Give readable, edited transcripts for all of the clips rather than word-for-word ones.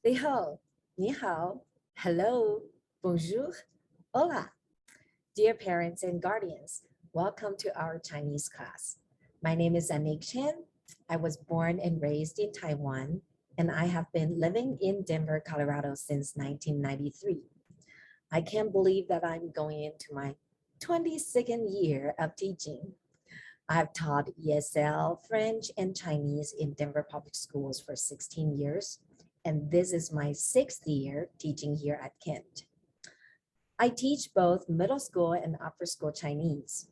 Say ho, ni hao, hello, bonjour, hola. Dear parents and guardians, welcome to our Chinese class. My name is Anik Chen. I was born and raised in Taiwan, and I have been living in Denver, Colorado since 1993. I can't believe that I'm going into my 22nd year of teaching. I've taught ESL, French, and Chinese in Denver Public Schools for 16 years, and this is my 6th year teaching here at Kent. I teach both middle school and upper school Chinese.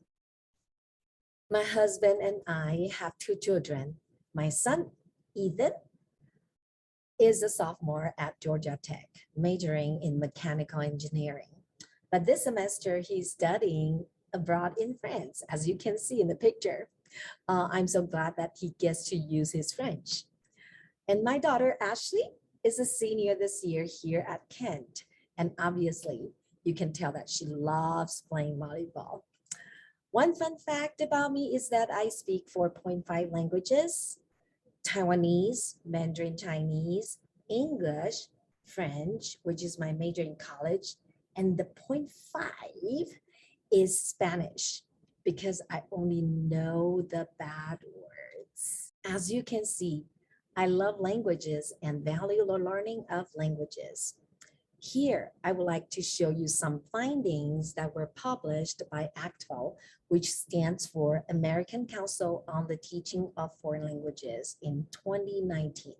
My husband and I have 2 children. My son, Ethan, is a sophomore at Georgia Tech, majoring in mechanical engineering. But this semester, he's studying abroad in France, as you can see in the picture. I'm so glad that he gets to use his French. And my daughter, Ashley, is a senior this year here at Kent. And obviously, you can tell that she loves playing volleyball. One fun fact about me is that I speak 4.5 languages: Taiwanese, Mandarin Chinese, English, French, which is my major in college, and the point 5 is Spanish because I only know the bad words. As you can see, I love languages and value the learning of languages. Here, I would like to show you some findings that were published by ACTFL, which stands for American Council on the Teaching of Foreign Languages in 2019.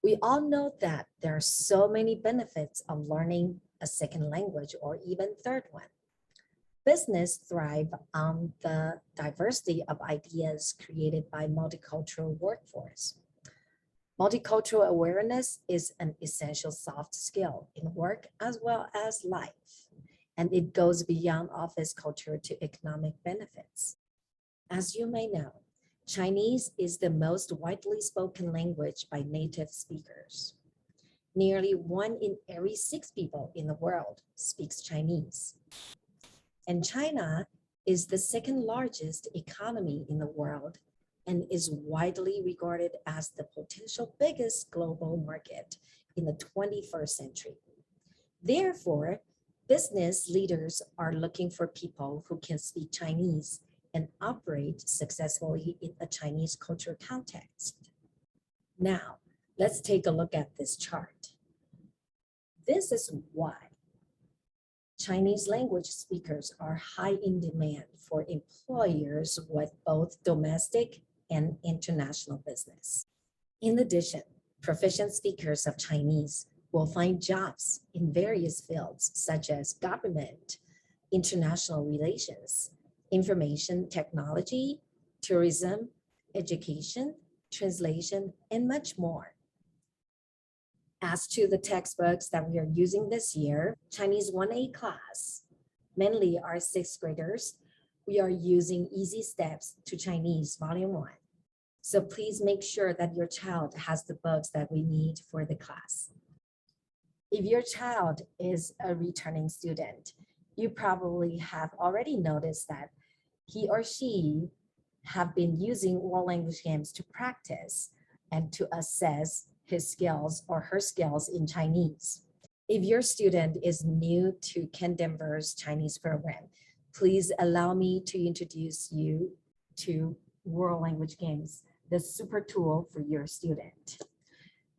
We all know that there are so many benefits of learning a second language or even third one. Business thrive on the diversity of ideas created by multicultural workforce. Multicultural awareness is an essential soft skill in work as well as life, and it goes beyond office culture to economic benefits. As you may know, Chinese is the most widely spoken language by native speakers. Nearly 1 in every 6 people in the world speaks Chinese. And China is the second largest economy in the world and is widely regarded as the potential biggest global market in the 21st century. Therefore, business leaders are looking for people who can speak Chinese and operate successfully in a Chinese cultural context. Now, let's take a look at this chart. This is why Chinese language speakers are high in demand for employers with both domestic and international business. In addition, proficient speakers of Chinese will find jobs in various fields such as government, international relations, information technology, tourism, education, translation, and much more. As to the textbooks that we are using this year, Chinese 1A class, mainly our 6th graders, we are using Easy Steps to Chinese Volume 1. So please make sure that your child has the books that we need for the class. If your child is a returning student, you probably have already noticed that he or she have been using world language games to practice and to assess his skills or her skills in Chinese. If your student is new to Ken Denver's Chinese program, please allow me to introduce you to world language games, the super tool for your student.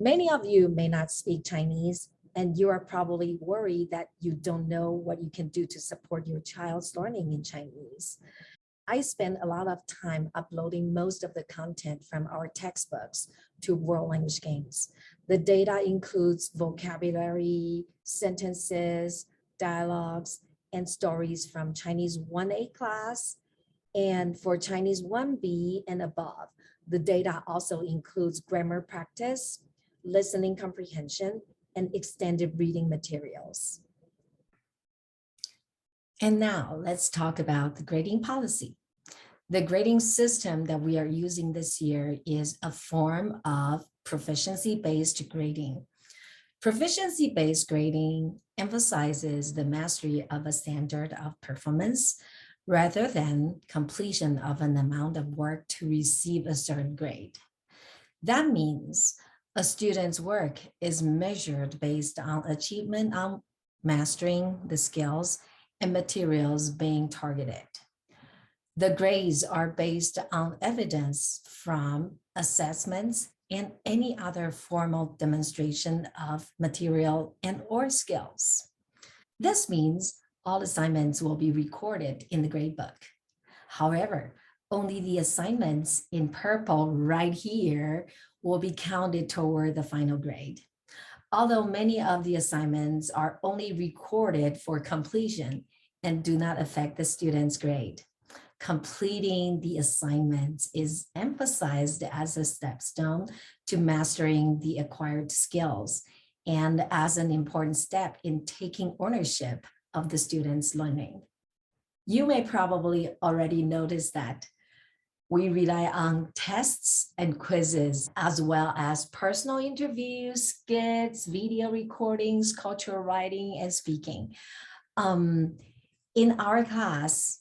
Many of you may not speak Chinese, and you are probably worried that you don't know what you can do to support your child's learning in Chinese. I spend a lot of time uploading most of the content from our textbooks to world language games. The data includes vocabulary, sentences, dialogues, and stories from Chinese 1A class. And for Chinese 1B and above, the data also includes grammar practice, listening comprehension, and extended reading materials. And now let's talk about the grading policy. The grading system that we are using this year is a form of proficiency-based grading. Proficiency-based grading emphasizes the mastery of a standard of performance rather than completion of an amount of work to receive a certain grade. That means A student's work is measured based on achievement on mastering the skills and materials being targeted. The grades are based on evidence from assessments and any other formal demonstration of material and or skills. This means all assignments will be recorded in the gradebook. However, only the assignments in purple right here will be counted toward the final grade. Although many of the assignments are only recorded for completion and do not affect the student's grade. Completing the assignments is emphasized as a stepstone to mastering the acquired skills and as an important step in taking ownership of the student's learning. You may probably already notice that we rely on tests and quizzes, as well as personal interviews, skits, video recordings, cultural writing, and speaking. In our class,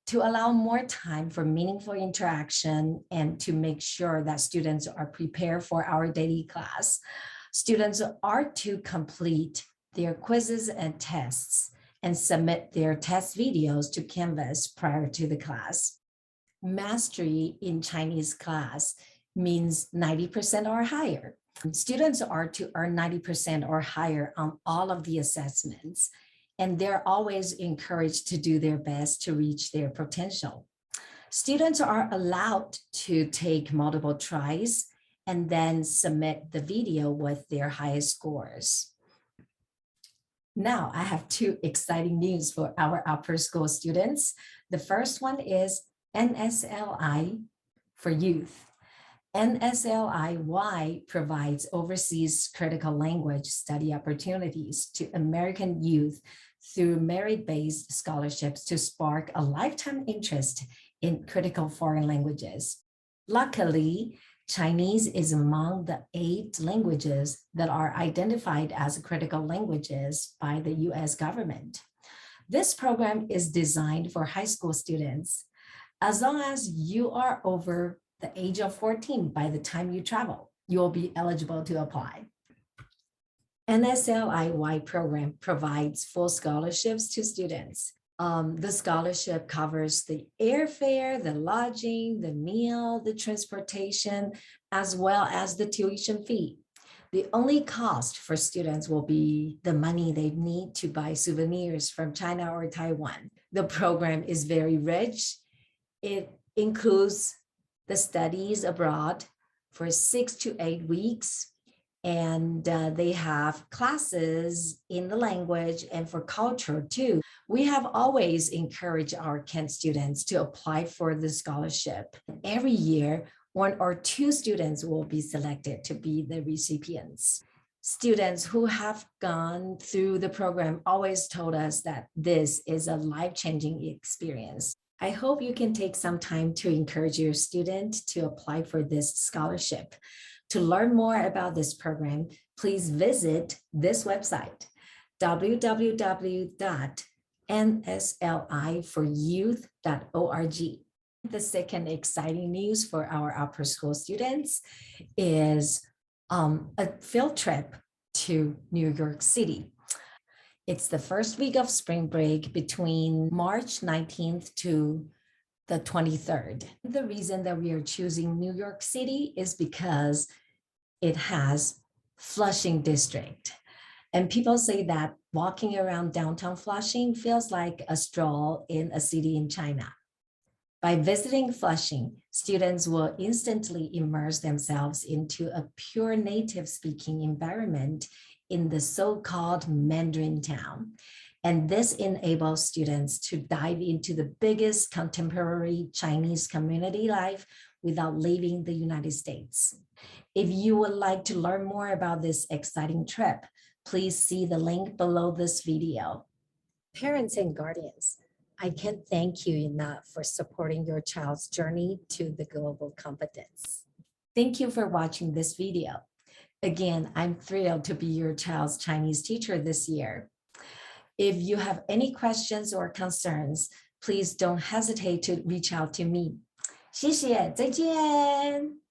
to allow more time for meaningful interaction and to make sure that students are prepared for our daily class, students are to complete their quizzes and tests and submit their test videos to Canvas prior to the class. Mastery in Chinese class means 90% or higher. Students are to earn 90% or higher on all of the assessments, and they're always encouraged to do their best to reach their potential. Students are allowed to take multiple tries and then submit the video with their highest scores. Now, I have two exciting news for our upper school students. The first one is NSLI for youth. NSLI-Y provides overseas critical language study opportunities to American youth through merit-based scholarships to spark a lifetime interest in critical foreign languages. Luckily, Chinese is among the 8 languages that are identified as critical languages by the US government. This program is designed for high school students. As long as you are over the age of 14 by the time you travel, you will be eligible to apply. NSLI-Y program provides full scholarships to students. The scholarship covers the airfare, the lodging, the meal, the transportation, as well as the tuition fee. The only cost for students will be the money they need to buy souvenirs from China or Taiwan. The program is very rich. It includes the studies abroad for 6 to 8 weeks. And they have classes in the language and for culture too. We have always encouraged our Kent students to apply for the scholarship. Every year, 1 or 2 students will be selected to be the recipients. Students who have gone through the program always told us that this is a life-changing experience. I hope you can take some time to encourage your student to apply for this scholarship. To learn more about this program, please visit this website, www.nsliforyouth.org. The second exciting news for our upper school students is a field trip to New York City. It's the first week of spring break between March 19th to the 23rd. The reason that we are choosing New York City is because it has Flushing district. And people say that walking around downtown Flushing feels like a stroll in a city in China. By visiting Flushing, students will instantly immerse themselves into a pure native speaking environment in the so-called Mandarin town. And this enables students to dive into the biggest contemporary Chinese community life without leaving the United States. If you would like to learn more about this exciting trip, please see the link below this video. Parents and guardians, I can't thank you enough for supporting your child's journey to the global competence. Thank you for watching this video. Again, I'm thrilled to be your child's Chinese teacher this year. If you have any questions or concerns, please don't hesitate to reach out to me. 谢谢，再见。